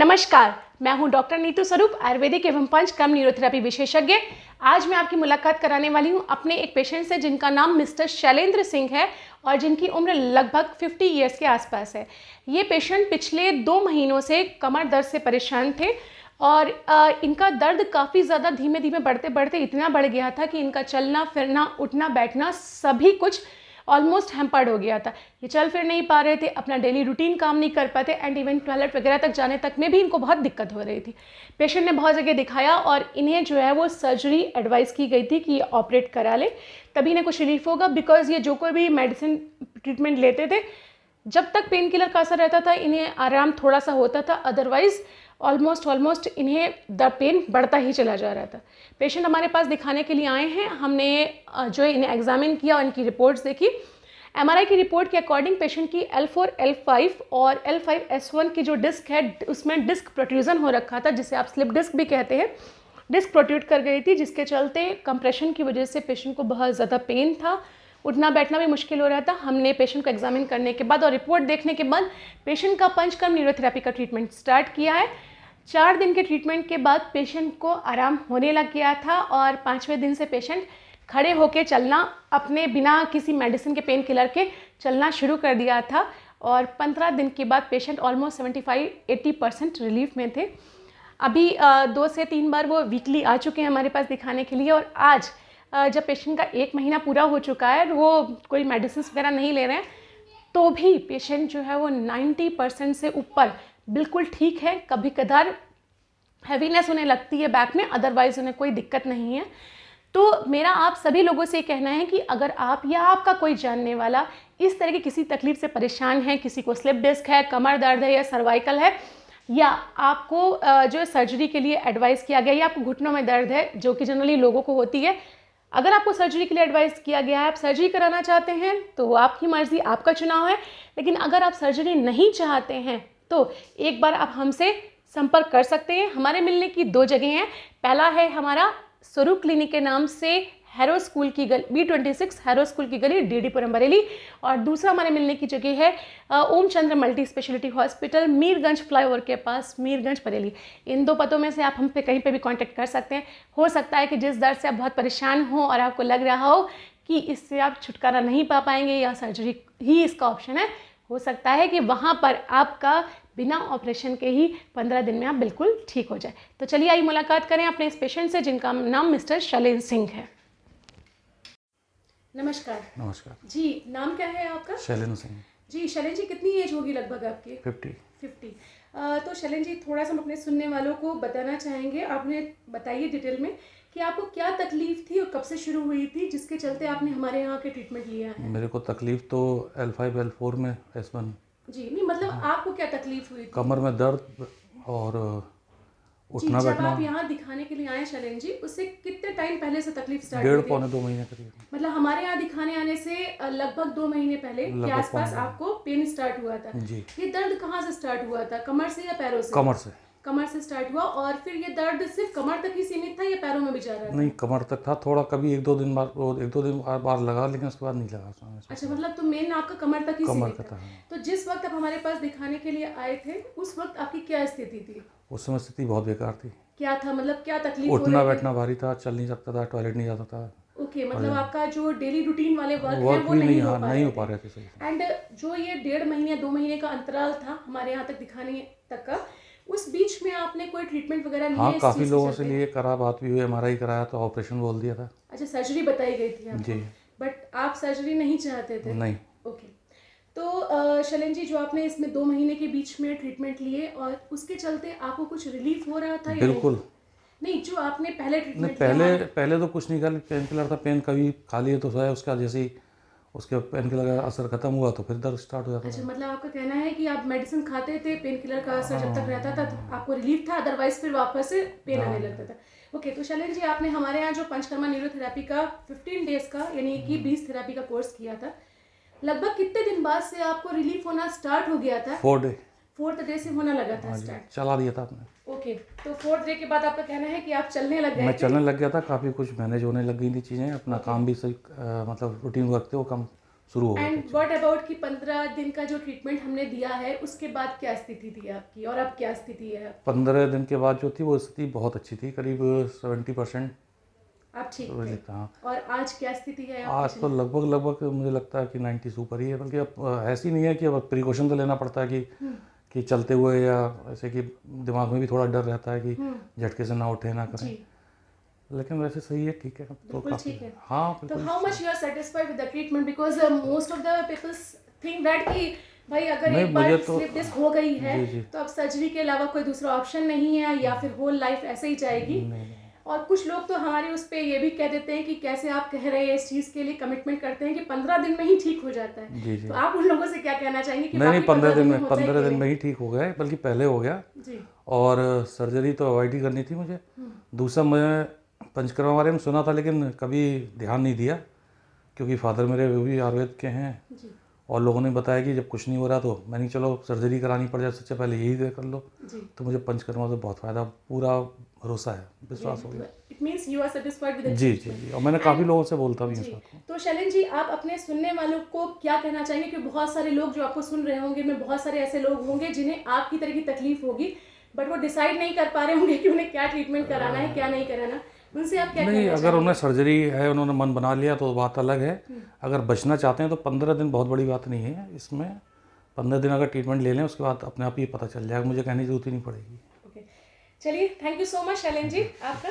नमस्कार, मैं हूं डॉक्टर नीतू स्वरूप, आयुर्वेदिक एवं पंचकर्म न्यूरोथेरेपी विशेषज्ञ। आज मैं आपकी मुलाकात कराने वाली हूं अपने एक पेशेंट से जिनका नाम मिस्टर शैलेंद्र सिंह है और जिनकी उम्र लगभग 50 ईयर्स के आसपास है। ये पेशेंट पिछले 2 महीनों से कमर दर्द से परेशान थे और इनका दर्द काफ़ी ज़्यादा धीमे धीमे बढ़ते बढ़ते इतना बढ़ गया था कि इनका चलना फिरना उठना बैठना सभी कुछ ऑलमोस्ट हैम्पर्ड हो गया था। ये चल फिर नहीं पा रहे थे, अपना डेली रूटीन काम नहीं कर पाते एंड इवन टॉयलेट वगैरह तक जाने तक में भी इनको बहुत दिक्कत हो रही थी। पेशेंट ने बहुत जगह दिखाया और इन्हें जो है वो सर्जरी एडवाइस की गई थी कि ये ऑपरेट करा ले, तभी इन्हें कुछ रिलीफ होगा। बिकॉज ये जो कोई भी मेडिसिन ट्रीटमेंट लेते थे, जब तक पेन किलर का असर रहता था इन्हें आराम थोड़ा सा होता था, अदरवाइज ऑलमोस्ट इन्हें द पेन बढ़ता ही चला जा रहा था। पेशेंट हमारे पास दिखाने के लिए आए हैं। हमने जो है इन्हें एग्जामिन किया और इनकी रिपोर्ट्स देखी। एमआरआई की रिपोर्ट के अकॉर्डिंग पेशेंट की L4, L5 और L5S1 की जो डिस्क है उसमें डिस्क प्रोट्रूजन हो रखा था, जिसे आप स्लिप डिस्क भी कहते हैं। डिस्क प्रोट्रूड कर गई थी, जिसके चलते कंप्रेशन की वजह से पेशेंट को बहुत ज़्यादा पेन था, उठना बैठना भी मुश्किल हो रहा था। हमने पेशेंट को एग्जामिन करने के बाद और रिपोर्ट देखने के बाद पेशेंट का पंचकर्म न्यूरोथेरेपी का ट्रीटमेंट स्टार्ट किया है। 4 दिन के ट्रीटमेंट के बाद पेशेंट को आराम होने लग गया था और 5वें दिन से पेशेंट खड़े होकर चलना अपने बिना किसी मेडिसिन के पेन किलर के चलना शुरू कर दिया था और 15 दिन के बाद पेशेंट ऑलमोस्ट 75-80% रिलीफ में थे। अभी 2 से 3 बार वो वीकली आ चुके हैं हमारे पास दिखाने के लिए और आज जब पेशेंट का 1 महीना पूरा हो चुका है, वो कोई मेडिसिन वगैरह नहीं ले रहे हैं, तो भी पेशेंट जो है वो 90% से ऊपर बिल्कुल ठीक है। कभी कभार हैवीनेस उन्हें लगती है बैक में, अदरवाइज उन्हें कोई दिक्कत नहीं है। तो मेरा आप सभी लोगों से कहना है कि अगर आप या आपका कोई जानने वाला इस तरह की किसी तकलीफ से परेशान है, किसी को स्लिप डिस्क है, कमर दर्द है या सर्वाइकल है, या आपको जो सर्जरी के लिए एडवाइस किया गया या आपको घुटनों में दर्द है जो कि जनरली लोगों को होती है, अगर आपको सर्जरी के लिए एडवाइस किया गया है, आप सर्जरी कराना चाहते हैं तो वो आपकी मर्ज़ी, आपका चुनाव है। लेकिन अगर आप सर्जरी नहीं चाहते हैं तो एक बार आप हमसे संपर्क कर सकते हैं। हमारे मिलने की 2 जगह हैं। पहला है हमारा स्वरूप क्लिनिक के नाम से हैरो स्कूल की गली, B26 हैरो स्कूल की गली, DD-पुरम बरेली, और दूसरा हमारे मिलने की जगह है Om Chandra multi speciality hospital, Mirganj flyover के पास, मीरगंज बरेली। इन 2 पतों में से आप हम पे कहीं पे भी कांटेक्ट कर सकते हैं। हो सकता है कि जिस दर्द से आप बहुत परेशान हो और आपको लग रहा हो कि इससे आप छुटकारा नहीं पा पाएंगे या सर्जरी ही इसका ऑप्शन है, हो सकता है कि वहाँ पर आपका बिना ऑपरेशन के ही 15 दिन में आप बिल्कुल ठीक हो जाए। तो चलिए आइए मुलाकात करें अपने इस पेशेंट से जिनका नाम मिस्टर शैलेंद्र सिंह है। नमस्कार। नमस्कार जी, नाम क्या है आपका? शैलेंद्र सिंह। जी शैलेंद्र जी, कितनी एज होगी लगभग आपकी? 50। तो शैलेंद्र जी, थोड़ा सा हम अपने सुनने वालों को बताना चाहेंगे। आपने बताइए डिटेल में कि आपको क्या तकलीफ थी और कब से शुरू हुई थी जिसके चलते आपने हमारे यहाँ के ट्रीटमेंट लिया है? मेरे को तकलीफ तो L5, L4 में S1। जी नहीं, मतलब आपको क्या तकलीफ हुई थी? कमर में दर्द और जी, उठना जब बैठना। आप यहाँ दिखाने के लिए आए शैलेंद्र जी, उससे कितने टाइम पहले से तकलीफ स्टार्ट हुई थी? 1.5-2 महीने करीब। मतलब हमारे यहाँ दिखाने आने से लगभग 2 महीने पहले के आसपास आपको पेन स्टार्ट हुआ था। जी। ये दर्द कहाँ से स्टार्ट हुआ था, कमर से या पैरों से? कमर से। कमर से स्टार्ट हुआ और फिर ये दर्द सिर्फ कमर तक ही सीमित था या पैरों में भी जा रहा था? नहीं, कमर तक था। थोड़ा कभी 1-2 दिन बार लगा, लेकिन उसके बाद नहीं लगा। अच्छा, मतलब तो मेन आपका कमर तक ही कमर सीमित का था। था। तो जिस वक्त आप हमारे पास दिखाने के लिए आए थे, उस वक्त आपकी क्या स्थिति थी? उस समय स्थिति बहुत बेकार थी। क्या था, मतलब क्या तकलीफ हो रही थी? उठना बैठना भारी था, चल नहीं सकता था, टॉयलेट नहीं जाता था। ओके, मतलब आपका जो डेली रूटीन वाले वर्क है वो भी नहीं हो पा रहे थे सही से। एंड जो ये 1.5 महीने 2 महीने का अंतराल था हमारे यहाँ तक दिखाने तक का, उस बीच में आपने कोई ट्रीटमेंट वगैरह लिया? हाँ, काफ़ी लोगों से लिए, करा, बात भी हुई, MRI कराया तो ऑपरेशन बोल दिया था। अच्छा, सर्जरी बताई गई थी आपको? जी। बट आप सर्जरी नहीं चाहते थे? नहीं। ओके। तो शैलेंद्र जी, जो आपने इसमें 2 महीने के बीच में ट्रीटमेंट लिए और उसके चलते आपको कुछ रिलीफ हो रहा था? बिल्कुल नहीं, जो आपने पहले ट्रीटमेंट पहले तो कुछ नहीं, खाली पेन किलर था। पेन कभी खा लिए तो सोया, उसका जैसे ही उसके पेन किलर का असर खत्म हुआ तो फिर दर्द स्टार्ट हो जाता था। अच्छा, मतलब आपका कहना है कि आप मेडिसिन खाते थे, पेन किलर का असर जब तक रहता था तो आपको रिलीफ था, अदरवाइज फिर वापस से पेन आने लगता था। ओके, तो शैलेंद्र जी, आपने हमारे यहाँ जो पंचकर्मा न्यूरोथेरेपी का 15 डेज का यानी कि 20 थेरेपी का कोर्स किया था, लगभग कितने दिन बाद से आपको रिलीफ होना स्टार्ट हो गया था? 4th डे से होना लगा था स्टार्ट? चला दिया था आपने। ओके, तो 4th डे के बाद आपका कहना है कि आप चलने लग गए? मैं चलने लग गया था, काफ़ी कुछ मैनेज होने लग गई थी चीज़ें, अपना काम भी सही, मतलब रूटीन वर्क थे वो कम शुरू हो गया एंड था। व्हाट अबाउट कि 15 दिन का जो ट्रीटमेंट हमने दिया है उसके बाद क्या स्थिति थी आपकी और अब क्या स्थिति है? 15 दिन के बाद जो थी वो स्थिति बहुत अच्छी थी, करीब 70%। आप ठीक थे हाँ, और आज क्या स्थिति है आज आपकी? तो लगभग मुझे लगता है कि 90 से ऊपर ही है, बल्कि अब ऐसी नहीं है कि अब प्रिकॉशन तो लेना पड़ता है कि चलते हुए या ऐसे कि दिमाग में भी थोड़ा डर रहता है कि झटके से ना उठे ना करें, जी, लेकिन वैसे सही है, ठीक है अब तो बिल्कुल काफ़ी। ठीक है। हाँ तो बिल्कुल। How much you are satisfied with the treatment because most of the peoples think that कि भाई अगर नहीं एक मुझे बार तो स्लिप डिस्क हो गई है जी जी तो अब सर्जरी के अलावा कोई दूसरा ऑप्शन नहीं है या फिर होल लाइफ ऐसे ही जाएगी। नहीं और कुछ लोग तो हमारे उस पे ये भी कह देते हैं कि कैसे आप कह रहे हैं इस चीज़ के लिए कमिटमेंट करते हैं कि 15 दिन में ही ठीक हो जाता है। जी जी तो आप उन लोगों से क्या कहना चाहेंगे कि नहीं बाकी 15 दिन दिन में होता है 15 कि दिन में नहीं? ही ठीक हो गया है, बल्कि पहले हो गया। जी। और सर्जरी तो अवॉइड ही करनी थी मुझे। दूसरा मैं पंचकर्मा बारे में सुना था लेकिन कभी ध्यान नहीं दिया, क्योंकि फादर मेरे वो भी आयुर्वेद के हैं जी और लोगों ने बताया कि जब कुछ नहीं हो रहा तो मैंने चलो सर्जरी करानी पड़ जाए, सबसे पहले यही कर लो। जी। तो मुझे पंचकर्मा से बहुत फ़ायदा, पूरा भरोसा है, विश्वास हो गया। It means you are satisfied with the G G treatment. जी, और मैंने काफ़ी लोगों से बोलता भी हूँ इस जी, बात को। तो शैलेन जी आप अपने सुनने वालों को क्या कहना चाहेंगे कि बहुत सारे लोग जो आपको सुन रहे होंगे में बहुत सारे ऐसे लोग होंगे जिन्हें आपकी तरह की तकलीफ होगी बट वो डिसाइड नहीं कर पा रहे होंगे कि उन्हें क्या ट्रीटमेंट कराना है क्या नहीं कराना, उनसे आप क्या नहीं, कहना अगर उन्हें चाहेंगे? सर्जरी है, उन्होंने मन बना लिया तो बात अलग है। अगर बचना चाहते हैं तो 15 दिन बहुत बड़ी बात नहीं है इसमें। 15 दिन अगर ट्रीटमेंट ले लें उसके बाद अपने आप ही पता चल जाएगा, मुझे कहने की जरूरत ही नहीं पड़ेगी। ओके, चलिए thank you so much Shailen ji आपका।